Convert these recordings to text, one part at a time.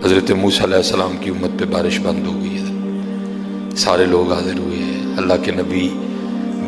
حضرت موسیٰ علیہ السلام کی امت پہ بارش بند ہو گئی ہے، سارے لوگ حاضر ہوئے ہیں، اللہ کے نبی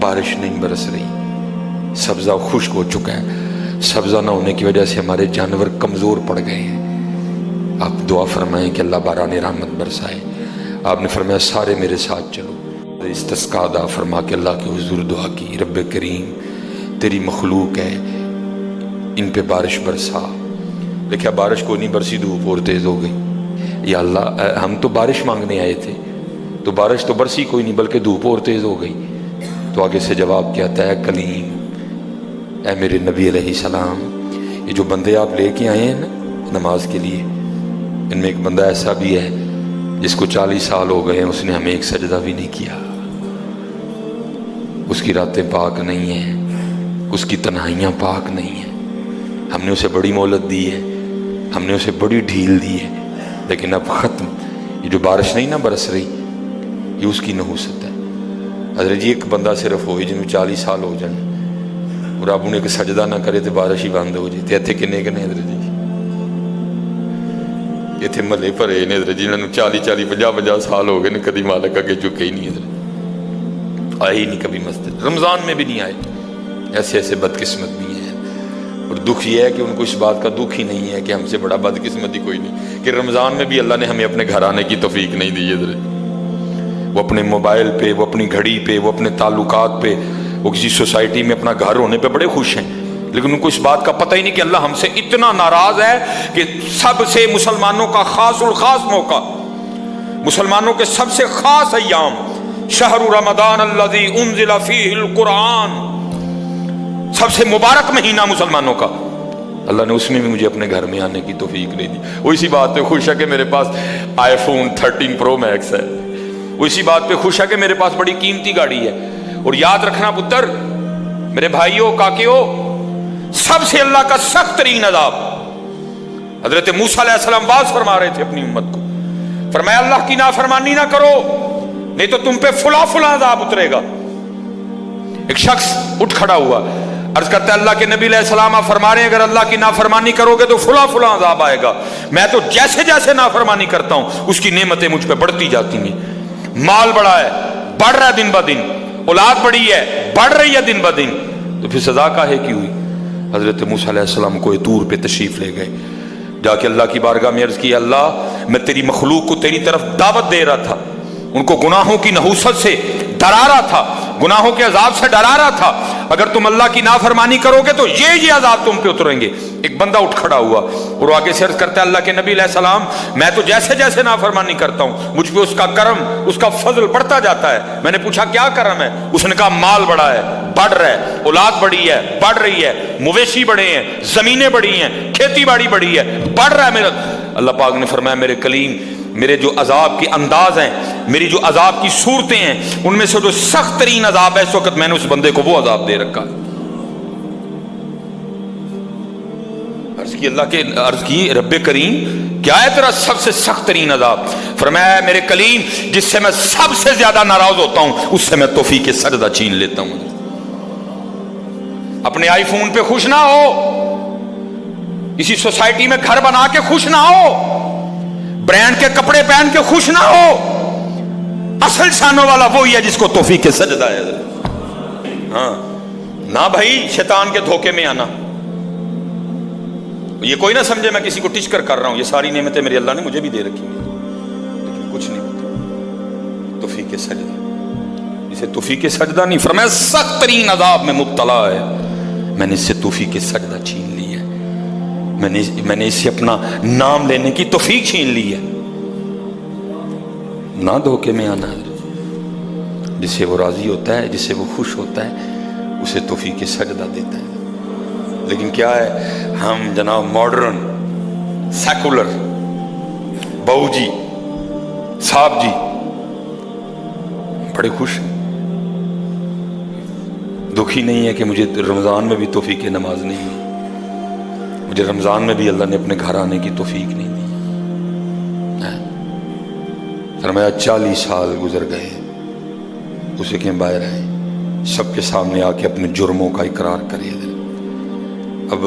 بارش نہیں برس رہی، سبزہ خشک ہو چکا ہے، سبزہ نہ ہونے کی وجہ سے ہمارے جانور کمزور پڑ گئے ہیں، آپ دعا فرمائیں کہ اللہ باران رحمت برسائے۔ آپ نے فرمایا سارے میرے ساتھ چلو، استسقاء ادا فرما کے اللہ کے حضور دعا کی، رب کریم تیری مخلوق ہے، ان پہ بارش برسا۔ دیکھا بارش کو نہیں برسی، دھوپ اور تیز ہو گئی۔ یا اللہ ہم تو بارش مانگنے آئے تھے، تو بارش تو برسی کوئی نہیں بلکہ دھوپ اور تیز ہو گئی۔ تو آگے سے جواب کیا تھا، اے کلیم، اے میرے نبی علیہ السلام، یہ جو بندے آپ لے کے آئے ہیں نا نماز کے لیے، ان میں ایک بندہ ایسا بھی ہے جس کو 40 سال ہو گئے ہیں، اس نے ہمیں ایک سجدہ بھی نہیں کیا، اس کی راتیں پاک نہیں ہیں، اس کی تنہائیاں پاک نہیں ہیں، ہم نے اسے بڑی مہلت دی ہے، ہم نے اسے بڑی ڈھیل دی ہے، لیکن اب ختم۔ یہ جو بارش نہیں نہ برس رہی، یہ اس کی نحوست ہے۔ حضرت جی ایک بندہ صرف ہوئی جن میں 40 سال ہو جائیں اور اب انہیں سجدہ نہ کرے تو بارش ہی بند ہو جائے۔ اتنے کنے حضرت جی اتنے محلے بھرے نے حضرت جی، انہوں نے 40 سال ہو گئے نے، کدی مالک اگے چکے ہی نہیں، حضرت آئے ہی نہیں کبھی مسجد، رمضان میں بھی نہیں آئے۔ ایسے ایسے بدقسمت بھی ہیں، اور دکھ یہ ہے کہ ان کو اس بات کا دکھ ہی نہیں ہے کہ ہم سے بڑا بدقسمت ہی کوئی نہیں، کہ رمضان میں بھی اللہ نے ہمیں اپنے گھر آنے کی توفیق نہیں دی۔ حضرت وہ اپنے موبائل پہ، وہ اپنی گھڑی پہ، وہ اپنے تعلقات پہ، وہ کسی سوسائٹی میں اپنا گھر ہونے پہ بڑے خوش ہیں، لیکن ان کو اس بات کا پتہ ہی نہیں کہ اللہ ہم سے اتنا ناراض ہے کہ سب سے مسلمانوں کا خاص الخاص موقع، مسلمانوں کے سب سے خاص ایام، شہر رمضان الذی انزل فیہ القرآن، سب سے مبارک مہینہ مسلمانوں کا، اللہ نے اس میں بھی مجھے اپنے گھر میں آنے کی توفیق نہیں دی۔ وہ اسی بات پہ خوش ہے کہ میرے پاس آئی فون 13 پرو میکس ہے، وہ اسی بات پہ خوش ہے کہ میرے پاس بڑی قیمتی گاڑی ہے۔ اور یاد رکھنا پتر، میرے بھائیوں کاکیوں، سب سے اللہ کا سخت ترین عذاب، حضرت موسیٰ علیہ السلام واز فرما رہے تھے اپنی امت کو، فرمایا اللہ کی نافرمانی نہ کرو نہیں تو تم پہ فلاں فلاں عذاب اترے گا۔ ایک شخص اٹھ کھڑا ہوا، عرض کرتا ہے اللہ کے نبی علیہ السلام آپ فرما رہے ہیں اگر اللہ کی نافرمانی کرو گے تو فلاں فلاں عذاب آئے گا، میں تو جیسے جیسے نافرمانی کرتا ہوں اس کی نعمتیں مجھ پہ بڑھتی جاتی ہیں، مال بڑا ہے، بڑھ رہا ہے دن بہ دن، اولاد بڑی ہے، بڑھ رہی ہے دن بہ دن، تو پھر سزا کاہے کی ہوئی؟ حضرت موسیٰ علیہ السلام کوہ طور پہ تشریف لے گئے، جا کے اللہ کی بارگاہ میں عرض کی، اللہ میں تیری مخلوق کو تیری طرف دعوت دے رہا تھا، ان کو گناہوں کی نحوست سے ڈرا رہا تھا، گناہوں کے عذاب سے ڈرا رہا تھا، اگر تم اللہ کی نافرمانی کرو گے تو یہ عذاب تم پہ اتریں گے۔ ایک بندہ اٹھ کھڑا ہوا اور آگے سے عرض کرتا ہے اللہ کے نبی علیہ السلام میں تو جیسے جیسے نافرمانی کرتا ہوں مجھ پہ اس کا کرم، اس کا فضل بڑھتا جاتا ہے۔ میں نے پوچھا کیا کرم ہے؟ اس نے کہا مال بڑا ہے، بڑھ رہا ہے، اولاد بڑی ہے، بڑھ رہی ہے، مویشی بڑے ہیں، زمینیں بڑی ہیں، کھیتی باڑی بڑی ہے، بڑھ رہا ہے میرا۔ اللہ پاک نے فرمایا میرے کلیم، میرے جو عذاب کے انداز ہیں، میری جو عذاب کی صورتیں ہیں، ان میں سے جو سخت ترین عذاب ہے اس وقت میں نے اس بندے کو وہ عذاب دے رکھا۔ عرض کی رب کریم کیا ہے تیرا سب سے سخت ترین عذاب؟ فرمایا میرے کلیم جس سے میں سب سے زیادہ ناراض ہوتا ہوں اس سے میں توفیق سجدہ چھین لیتا ہوں۔ اپنے آئی فون پہ خوش نہ ہو، کسی سوسائٹی میں گھر بنا کے خوش نہ ہو، برانڈ کے کپڑے پہن کے خوش نہ ہو، اصل شانوں والا وہی ہے جس کو توفیق سجدہ ہے۔ ہاں نہ بھائی شیطان کے دھوکے میں آنا، یہ کوئی نہ سمجھے میں کسی کو ٹچ کر رہا ہوں، یہ ساری نعمتیں میری اللہ نے مجھے بھی دے رکھی ہیں، لیکن کچھ نہیں ہوتا توفیق سجدہ، اسے توفیق سجدہ نہیں فرمایا سخت ترین عذاب میں مبتلا ہے، میں نے اس سے توفیق سجدہ چھین لی ہے، میں نے اس سے اپنا نام لینے کی توفیق چھین لی ہے۔ نہ دھوکے میں آنا، جس سے وہ راضی ہوتا ہے، جس سے وہ خوش ہوتا ہے اسے توفیق سجدہ دیتا ہے۔ لیکن کیا ہے ہم جناب ماڈرن سیکولر بہو جی صاحب جی بڑے خوش ہیں، دکھی نہیں ہے کہ مجھے رمضان میں بھی توفیق نماز نہیں ہوئی، مجھے رمضان میں بھی اللہ نے اپنے گھر آنے کی توفیق نہیں دی۔ فرمایا 40 سال گزر گئے، اسے کہ باہر آئے، سب کے سامنے آ کے اپنے جرموں کا اقرار کرے۔ اب